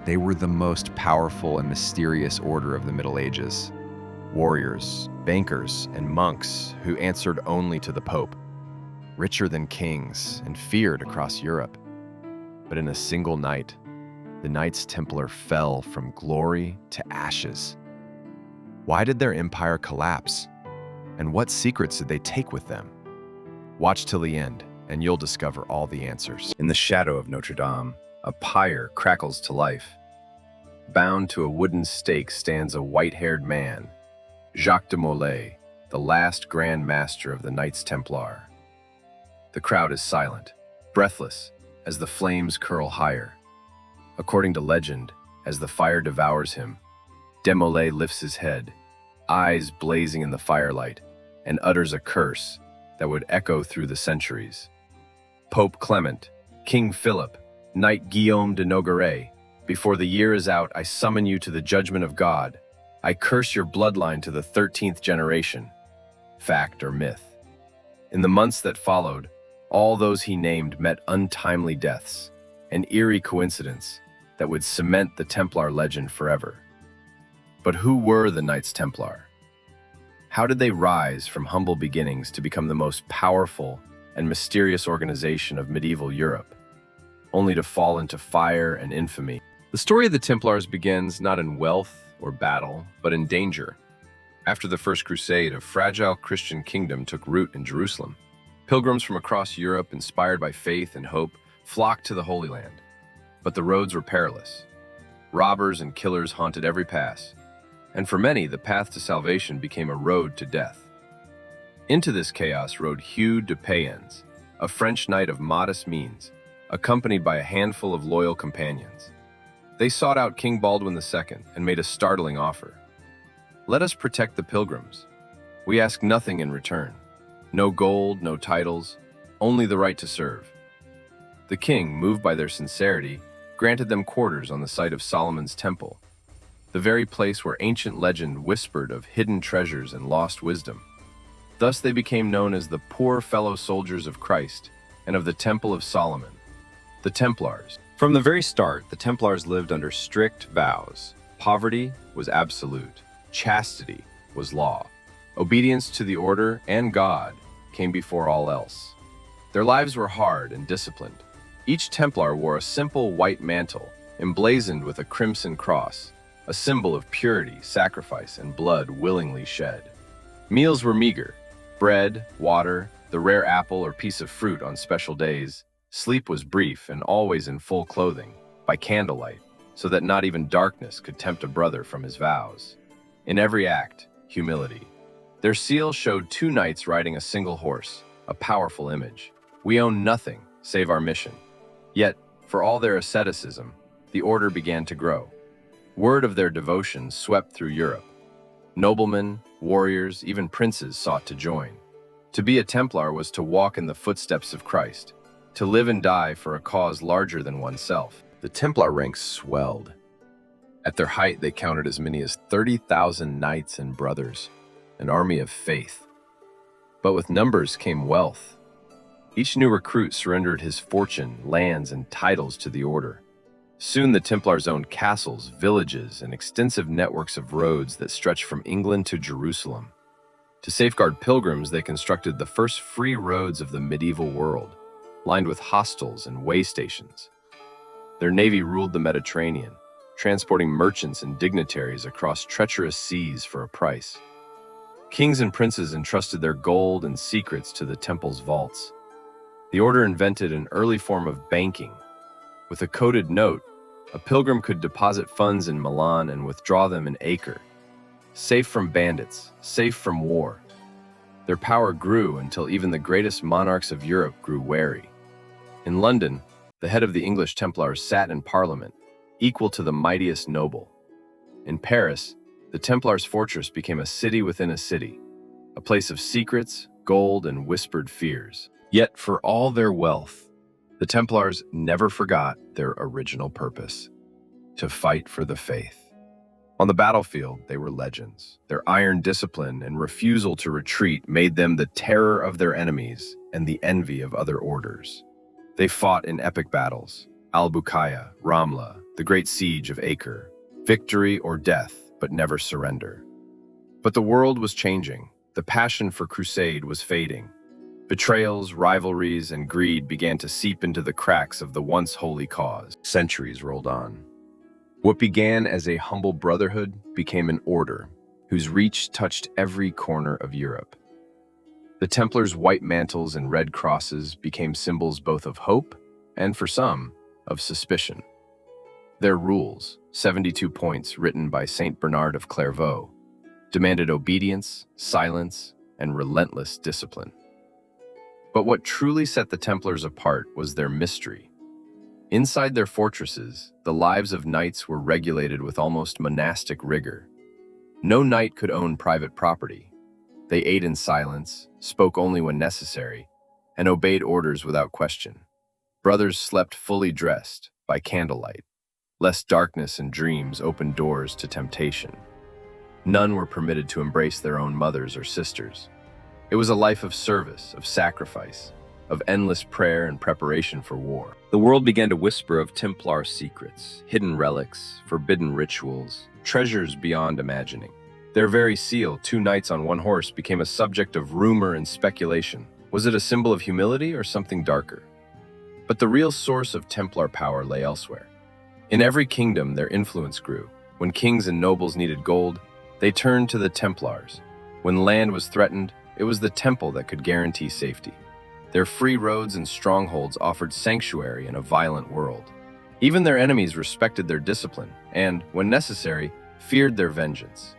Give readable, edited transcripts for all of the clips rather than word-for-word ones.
They were the most powerful and mysterious order of the Middle Ages. Warriors, bankers, and monks who answered only to the Pope, richer than kings and feared across Europe. But in a single night, the Knights Templar fell from glory to ashes. Why did their empire collapse? And what secrets did they take with them? Watch till the end, and you'll discover all the answers. In the shadow of Notre Dame, a pyre crackles to life. Bound to a wooden stake stands a white-haired man, Jacques de Molay, the last Grand Master of the Knights Templar. The crowd is silent, breathless, as the flames curl higher. According to legend, as the fire devours him, de Molay lifts his head, eyes blazing in the firelight, and utters a curse that would echo through the centuries. Pope Clement, King Philip, Knight Guillaume de Nogaret, before the year is out, I summon you to the judgment of God. I curse your bloodline to the 13th generation. Fact or myth? In the months that followed, all those he named met untimely deaths, an eerie coincidence that would cement the Templar legend forever. But who were the Knights Templar? How did they rise from humble beginnings to become the most powerful and mysterious organization of medieval Europe, only to fall into fire and infamy? The story of the Templars begins not in wealth or battle, but in danger. After the First Crusade, a fragile Christian kingdom took root in Jerusalem. Pilgrims from across Europe, inspired by faith and hope, flocked to the Holy Land. But the roads were perilous. Robbers and killers haunted every pass, and for many, the path to salvation became a road to death. Into this chaos rode Hugh de Payens, a French knight of modest means, accompanied by a handful of loyal companions. They sought out King Baldwin II and made a startling offer. Let us protect the pilgrims. We ask nothing in return. No gold, no titles, only the right to serve. The king, moved by their sincerity, granted them quarters on the site of Solomon's Temple, the very place where ancient legend whispered of hidden treasures and lost wisdom. Thus they became known as the poor fellow soldiers of Christ and of the Temple of Solomon, the Templars. From the very start, the Templars lived under strict vows. Poverty was absolute. Chastity was law. Obedience to the order and God came before all else. Their lives were hard and disciplined. Each Templar wore a simple white mantle, emblazoned with a crimson cross, a symbol of purity, sacrifice, and blood willingly shed. Meals were meager: bread, water, the rare apple or piece of fruit on special days. Sleep was brief and always in full clothing, by candlelight, so that not even darkness could tempt a brother from his vows. In every act, humility. Their seal showed two knights riding a single horse, a powerful image. We own nothing save our mission. Yet, for all their asceticism, the order began to grow. Word of their devotion swept through Europe. Noblemen, warriors, even princes sought to join. To be a Templar was to walk in the footsteps of Christ, to live and die for a cause larger than oneself. The Templar ranks swelled. At their height, they counted as many as 30,000 knights and brothers, an army of faith. But with numbers came wealth. Each new recruit surrendered his fortune, lands, and titles to the order. Soon the Templars owned castles, villages, and extensive networks of roads that stretched from England to Jerusalem. To safeguard pilgrims, they constructed the first free roads of the medieval world, lined with hostels and way stations. Their navy ruled the Mediterranean, transporting merchants and dignitaries across treacherous seas for a price. Kings and princes entrusted their gold and secrets to the temple's vaults. The order invented an early form of banking. With a coded note, a pilgrim could deposit funds in Milan and withdraw them in Acre. Safe from bandits, safe from war. Their power grew until even the greatest monarchs of Europe grew wary. In London, the head of the English Templars sat in Parliament, equal to the mightiest noble. In Paris, the Templars' fortress became a city within a city, a place of secrets, gold, and whispered fears. Yet, for all their wealth, the Templars never forgot their original purpose: to fight for the faith. On the battlefield, they were legends. Their iron discipline and refusal to retreat made them the terror of their enemies and the envy of other orders. They fought in epic battles: Al-Buqaya, Ramla, the great siege of Acre. Victory or death, but never surrender. But the world was changing. The passion for crusade was fading. Betrayals, rivalries, and greed began to seep into the cracks of the once holy cause. Centuries rolled on. What began as a humble brotherhood became an order whose reach touched every corner of Europe. The Templars' white mantles and red crosses became symbols both of hope and, for some, of suspicion. Their rules, 72 points written by Saint Bernard of Clairvaux, demanded obedience, silence, and relentless discipline. But what truly set the Templars apart was their mystery. Inside their fortresses, the lives of knights were regulated with almost monastic rigor. No knight could own private property. They ate in silence, spoke only when necessary, and obeyed orders without question. Brothers slept fully dressed, by candlelight, lest darkness and dreams opened doors to temptation. None were permitted to embrace their own mothers or sisters. It was a life of service, of sacrifice, of endless prayer and preparation for war. The world began to whisper of Templar secrets, hidden relics, forbidden rituals, treasures beyond imagining. Their very seal, 2 knights on 1 horse, became a subject of rumor and speculation. Was it a symbol of humility or something darker? But the real source of Templar power lay elsewhere. In every kingdom, their influence grew. When kings and nobles needed gold, they turned to the Templars. When land was threatened, it was the temple that could guarantee safety. Their free roads and strongholds offered sanctuary in a violent world. Even their enemies respected their discipline and, when necessary, feared their vengeance.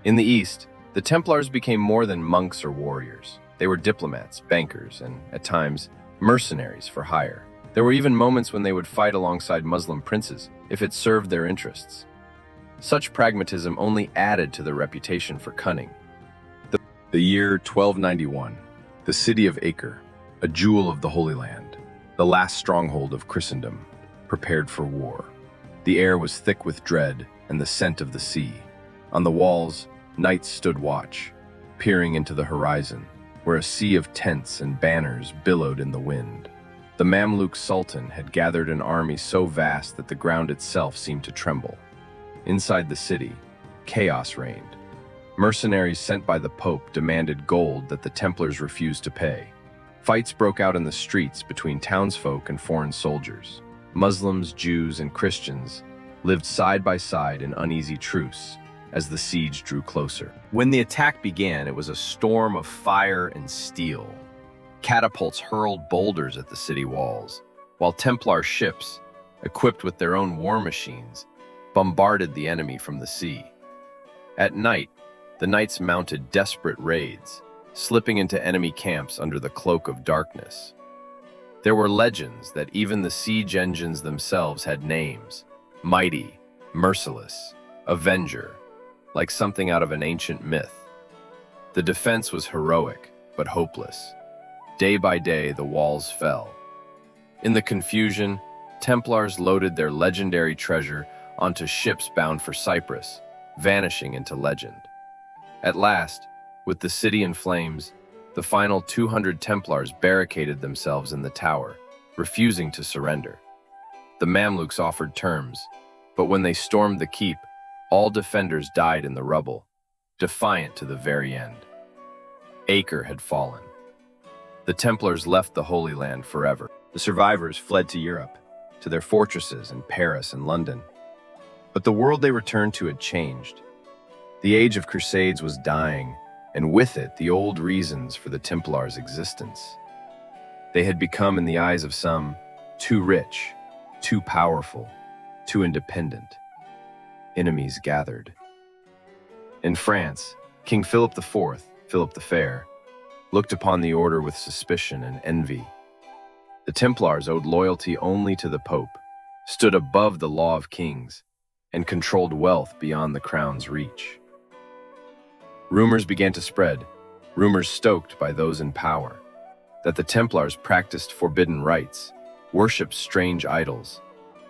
In the East, the Templars became more than monks or warriors. They were diplomats, bankers, and, at times, mercenaries for hire. There were even moments when they would fight alongside Muslim princes if it served their interests. Such pragmatism only added to their reputation for cunning. The year 1291, the city of Acre, a jewel of the Holy Land, the last stronghold of Christendom, prepared for war. The air was thick with dread and the scent of the sea. On the walls, knights stood watch, peering into the horizon, where a sea of tents and banners billowed in the wind. The Mamluk Sultan had gathered an army so vast that the ground itself seemed to tremble. Inside the city, chaos reigned. Mercenaries sent by the Pope demanded gold that the Templars refused to pay. Fights broke out in the streets between townsfolk and foreign soldiers. Muslims, Jews, and Christians lived side by side in uneasy truce as the siege drew closer. When the attack began, it was a storm of fire and steel. Catapults hurled boulders at the city walls, while Templar ships, equipped with their own war machines, bombarded the enemy from the sea. At night, the knights mounted desperate raids, slipping into enemy camps under the cloak of darkness. There were legends that even the siege engines themselves had names: Mighty, Merciless, Avenger, like something out of an ancient myth. The defense was heroic, but hopeless. Day by day, the walls fell. In the confusion, Templars loaded their legendary treasure onto ships bound for Cyprus, vanishing into legend. At last, with the city in flames, the final 200 Templars barricaded themselves in the tower, refusing to surrender. The Mamluks offered terms, but when they stormed the keep, all defenders died in the rubble, defiant to the very end. Acre had fallen. The Templars left the Holy Land forever. The survivors fled to Europe, to their fortresses in Paris and London. But the world they returned to had changed. The age of crusades was dying, and with it the old reasons for the Templars' existence. They had become, in the eyes of some, too rich, too powerful, too independent. Enemies gathered. In France, King Philip IV, Philip the Fair, looked upon the order with suspicion and envy. The Templars owed loyalty only to the Pope, stood above the law of kings, and controlled wealth beyond the crown's reach. Rumors began to spread, rumors stoked by those in power, that the Templars practiced forbidden rites, worshipped strange idols,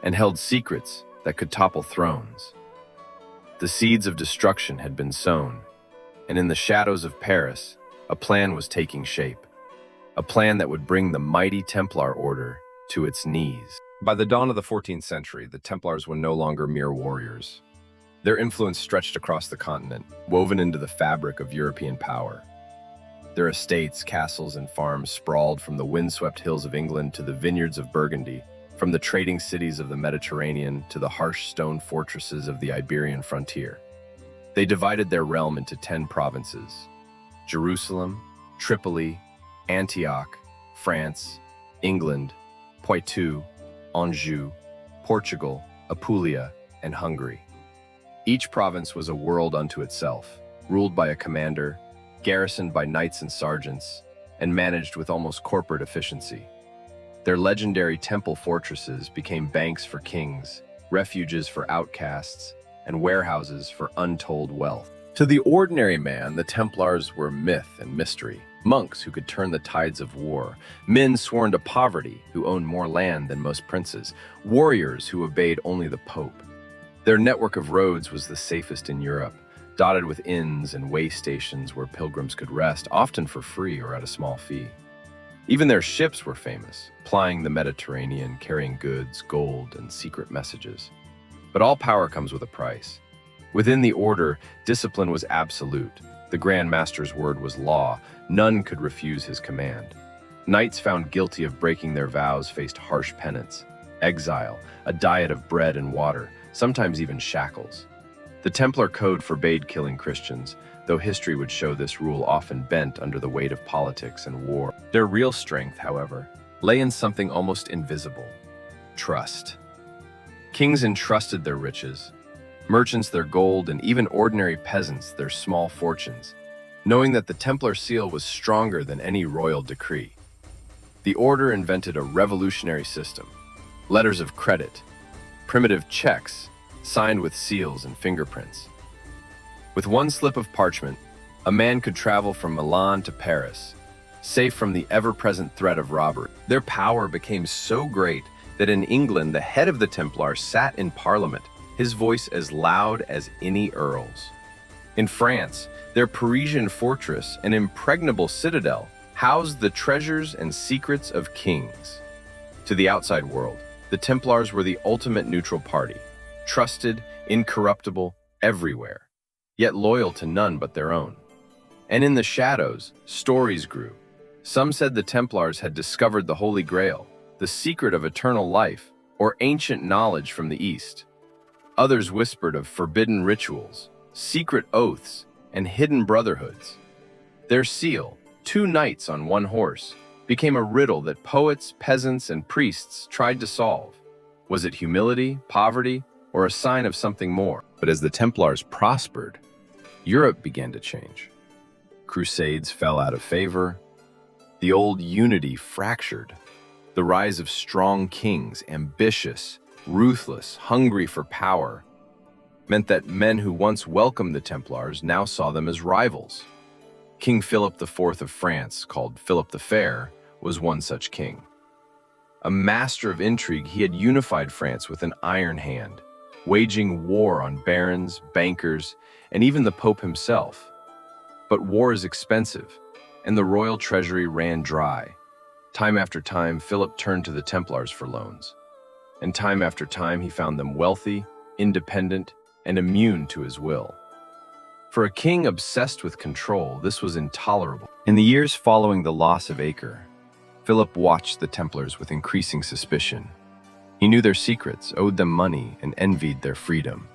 and held secrets that could topple thrones. The seeds of destruction had been sown, and in the shadows of Paris, a plan was taking shape, a plan that would bring the mighty Templar order to its knees. By the dawn of the 14th century, the Templars were no longer mere warriors. Their influence stretched across the continent, woven into the fabric of European power. Their estates, castles, and farms sprawled from the windswept hills of England to the vineyards of Burgundy, from the trading cities of the Mediterranean to the harsh stone fortresses of the Iberian frontier. They divided their realm into 10 provinces: Jerusalem, Tripoli, Antioch, France, England, Poitou, Anjou, Portugal, Apulia, and Hungary. Each province was a world unto itself, ruled by a commander, garrisoned by knights and sergeants, and managed with almost corporate efficiency. Their legendary temple fortresses became banks for kings, refuges for outcasts, and warehouses for untold wealth. To the ordinary man, the Templars were myth and mystery. Monks who could turn the tides of war, men sworn to poverty who owned more land than most princes, warriors who obeyed only the Pope. Their network of roads was the safest in Europe, dotted with inns and way stations where pilgrims could rest, often for free or at a small fee. Even their ships were famous, plying the Mediterranean, carrying goods, gold, and secret messages. But all power comes with a price. Within the order, discipline was absolute. The Grand Master's word was law. None could refuse his command. Knights found guilty of breaking their vows faced harsh penance, exile, a diet of bread and water, sometimes even shackles. The Templar Code forbade killing Christians, though history would show this rule often bent under the weight of politics and war. Their real strength, however, lay in something almost invisible: trust. Kings entrusted their riches, merchants their gold, and even ordinary peasants their small fortunes, knowing that the Templar seal was stronger than any royal decree. The order invented a revolutionary system: letters of credit, primitive checks signed with seals and fingerprints. With one slip of parchment, a man could travel from Milan to Paris, safe from the ever-present threat of robbery. Their power became so great that in England, the head of the Templars sat in Parliament, his voice as loud as any earl's. In France, their Parisian fortress, an impregnable citadel, housed the treasures and secrets of kings. To the outside world, the Templars were the ultimate neutral party, trusted, incorruptible, everywhere, yet loyal to none but their own. And in the shadows, stories grew. Some said the Templars had discovered the Holy Grail, the secret of eternal life, or ancient knowledge from the East. Others whispered of forbidden rituals, secret oaths, and hidden brotherhoods. Their seal, 2 knights on 1 horse, became a riddle that poets, peasants, and priests tried to solve. Was it humility, poverty, or a sign of something more? But as the Templars prospered, Europe began to change. Crusades fell out of favor. The old unity fractured. The rise of strong kings, ambitious, ruthless, hungry for power, meant that men who once welcomed the Templars now saw them as rivals. King Philip IV of France, called Philip the Fair, was one such king. A master of intrigue, he had unified France with an iron hand, waging war on barons, bankers, and even the Pope himself. But war is expensive, and the royal treasury ran dry. Time after time, Philip turned to the Templars for loans. And time after time, he found them wealthy, independent, and immune to his will. For a king obsessed with control, this was intolerable. In the years following the loss of Acre, Philip watched the Templars with increasing suspicion. He knew their secrets, owed them money, and envied their freedom.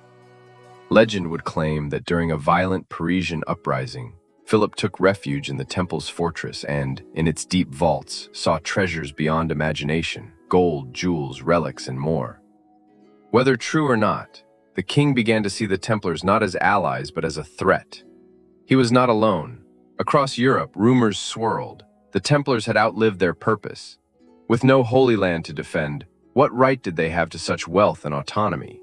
Legend would claim that during a violent Parisian uprising, Philip took refuge in the temple's fortress and, in its deep vaults, saw treasures beyond imagination: gold, jewels, relics, and more. Whether true or not, the king began to see the Templars not as allies but as a threat. He was not alone. Across Europe, rumors swirled. The Templars had outlived their purpose. With no Holy Land to defend, what right did they have to such wealth and autonomy?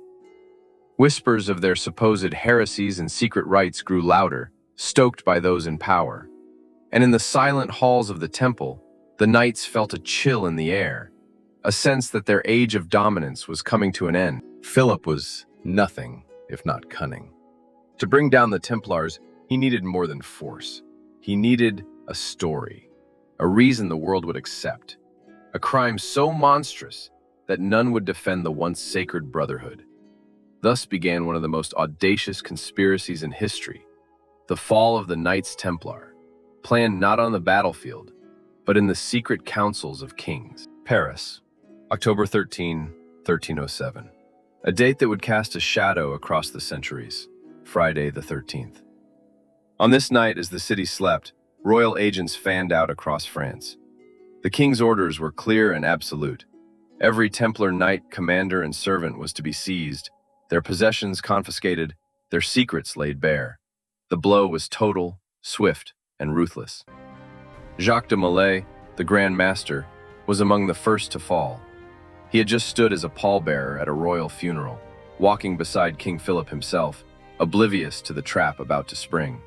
Whispers of their supposed heresies and secret rites grew louder, stoked by those in power. And in the silent halls of the temple, the knights felt a chill in the air, a sense that their age of dominance was coming to an end. Philip was nothing if not cunning. To bring down the Templars, he needed more than force. He needed a story, a reason the world would accept, a crime so monstrous that none would defend the once sacred brotherhood. Thus began one of the most audacious conspiracies in history, the fall of the Knights Templar, planned not on the battlefield, but in the secret councils of kings. Paris, October 13, 1307. A date that would cast a shadow across the centuries, Friday the 13th. On this night, as the city slept, royal agents fanned out across France. The king's orders were clear and absolute. Every Templar knight, commander, and servant was to be seized, their possessions confiscated, their secrets laid bare. The blow was total, swift, and ruthless. Jacques de Molay, the Grand Master, was among the first to fall. He had just stood as a pallbearer at a royal funeral, walking beside King Philip himself, oblivious to the trap about to spring.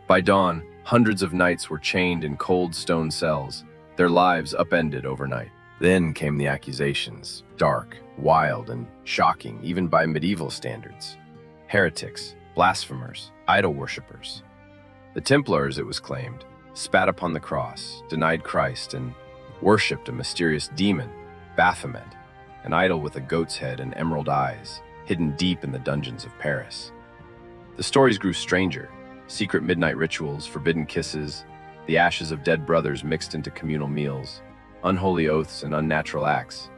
By dawn, hundreds of knights were chained in cold stone cells, their lives upended overnight. Then came the accusations, dark, wild, and shocking even by medieval standards. Heretics, blasphemers, idol worshippers. The Templars, it was claimed, spat upon the cross, denied Christ, and worshipped a mysterious demon, Baphomet, an idol with a goat's head and emerald eyes, hidden deep in the dungeons of Paris. The stories grew stranger. Secret midnight rituals, forbidden kisses, the ashes of dead brothers mixed into communal meals, unholy oaths and unnatural acts.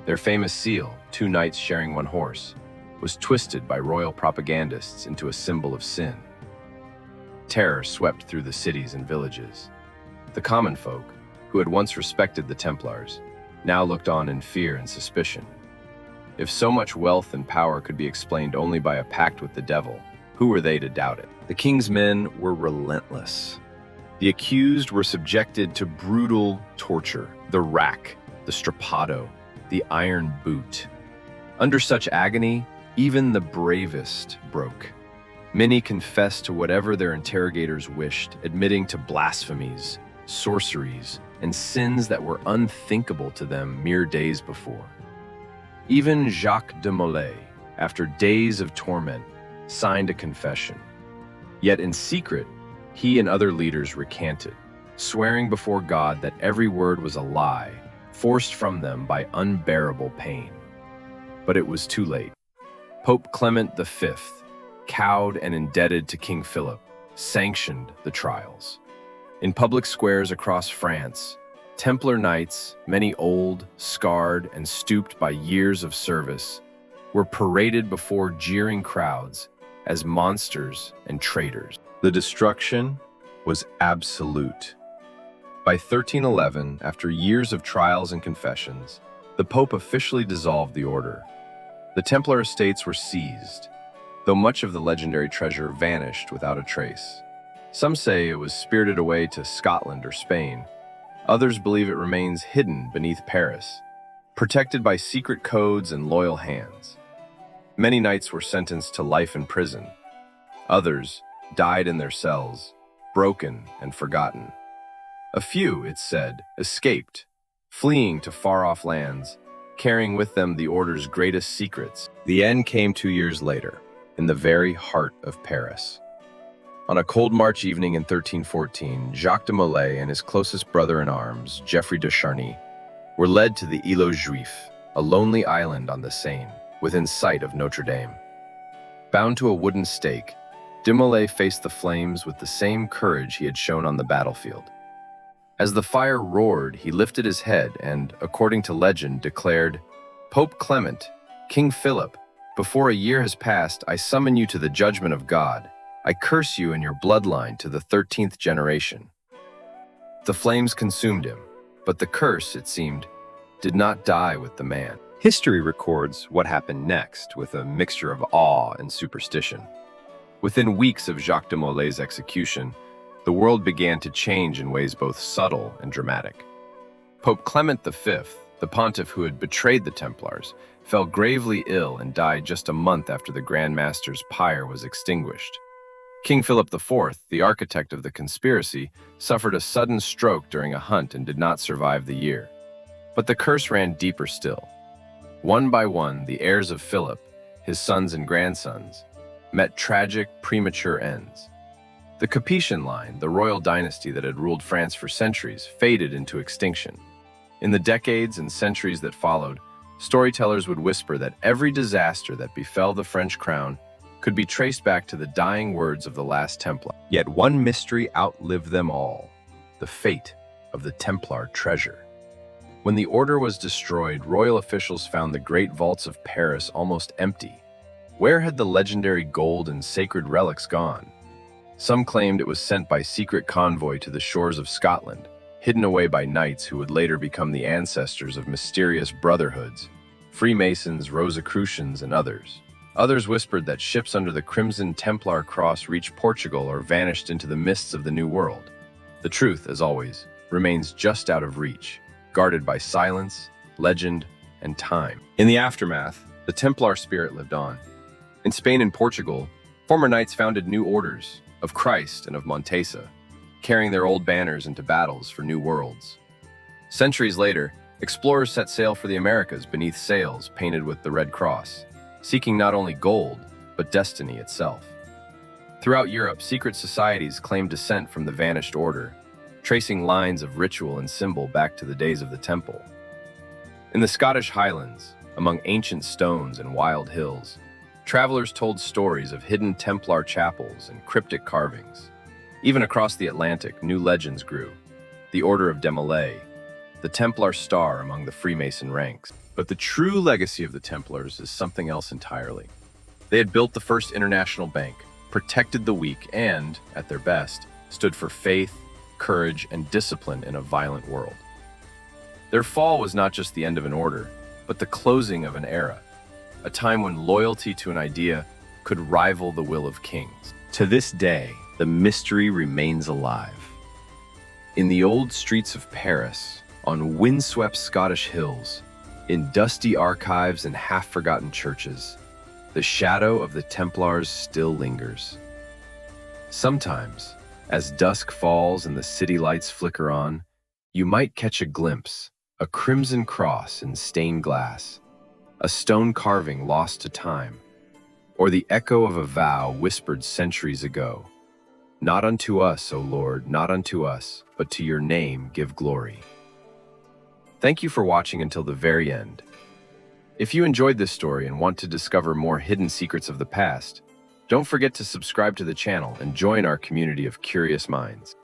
Their famous seal, two knights sharing one horse, was twisted by royal propagandists into a symbol of sin. Terror swept through the cities and villages. The common folk, who had once respected the Templars, now looked on in fear and suspicion. If so much wealth and power could be explained only by a pact with the devil, who were they to doubt it? The king's men were relentless. The accused were subjected to brutal torture, the rack, the strappado, the iron boot. Under such agony, even the bravest broke. Many confessed to whatever their interrogators wished, admitting to blasphemies, sorceries, and sins that were unthinkable to them mere days before. Even Jacques de Molay, after days of torment, signed a confession. Yet in secret, he and other leaders recanted, swearing before God that every word was a lie, forced from them by unbearable pain. But it was too late. Pope Clement V, cowed and indebted to King Philip, sanctioned the trials. In public squares across France, Templar knights, many old, scarred, and stooped by years of service, were paraded before jeering crowds as monsters and traitors. The destruction was absolute. By 1311, after years of trials and confessions, the Pope officially dissolved the order. The Templar estates were seized, though much of the legendary treasure vanished without a trace. Some say it was spirited away to Scotland or Spain. Others believe it remains hidden beneath Paris, protected by secret codes and loyal hands. Many knights were sentenced to life in prison. Others died in their cells, broken and forgotten. A few, it's said, escaped, fleeing to far-off lands, carrying with them the order's greatest secrets. The end came 2 years later, in the very heart of Paris. On a cold March evening in 1314, Jacques de Molay and his closest brother-in-arms, Geoffrey de Charny, were led to the Île aux Juifs, a lonely island on the Seine, within sight of Notre Dame. Bound to a wooden stake, de Molay faced the flames with the same courage he had shown on the battlefield. As the fire roared, he lifted his head and, according to legend, declared, "Pope Clement, King Philip, before a year has passed, I summon you to the judgment of God. I curse you and your bloodline to the 13th generation." The flames consumed him, but the curse, it seemed, did not die with the man. History records what happened next with a mixture of awe and superstition. Within weeks of Jacques de Molay's execution, the world began to change in ways both subtle and dramatic. Pope Clement V, the pontiff who had betrayed the Templars, fell gravely ill and died just a month after the Grand Master's pyre was extinguished. King Philip IV, the architect of the conspiracy, suffered a sudden stroke during a hunt and did not survive the year. But the curse ran deeper still. One by one, the heirs of Philip, his sons and grandsons, met tragic, premature ends. The Capetian line, the royal dynasty that had ruled France for centuries, faded into extinction. In the decades and centuries that followed, Storytellers would whisper that every disaster that befell the French crown could be traced back to the dying words of the last Templar. Yet one mystery outlived them all: the fate of the Templar treasure. When the order was destroyed, royal officials found the great vaults of Paris almost empty. Where had the legendary gold and sacred relics gone? Some claimed it was sent by secret convoy to the shores of Scotland, hidden away by knights who would later become the ancestors of mysterious brotherhoods, Freemasons, Rosicrucians, and others. Others whispered that ships under the Crimson Templar Cross reached Portugal or vanished into the mists of the New World. The truth, as always, remains just out of reach, guarded by silence, legend, and time. In the aftermath, the Templar spirit lived on. In Spain and Portugal, former knights founded new orders of Christ and of Montesa, carrying their old banners into battles for new worlds. Centuries later, explorers set sail for the Americas beneath sails painted with the Red Cross, seeking not only gold, but destiny itself. Throughout Europe, secret societies claimed descent from the vanished order, tracing lines of ritual and symbol back to the days of the Temple. In the Scottish Highlands, among ancient stones and wild hills, travelers told stories of hidden Templar chapels and cryptic carvings. Even across the Atlantic, new legends grew. The Order of Demolay, the Templar star among the Freemason ranks. But the true legacy of the Templars is something else entirely. They had built the first international bank, protected the weak, and, at their best, stood for faith, courage, and discipline in a violent world. Their fall was not just the end of an order, but the closing of an era, a time when loyalty to an idea could rival the will of kings. To this day, the mystery remains alive. In the old streets of Paris, on windswept Scottish hills, in dusty archives and half-forgotten churches, the shadow of the Templars still lingers. Sometimes, as dusk falls and the city lights flicker on, you might catch a glimpse, a crimson cross in stained glass, a stone carving lost to time, or the echo of a vow whispered centuries ago. Not unto us, O Lord, not unto us, but to your name give glory. Thank you for watching until the very end. If you enjoyed this story and want to discover more hidden secrets of the past, don't forget to subscribe to the channel and join our community of curious minds.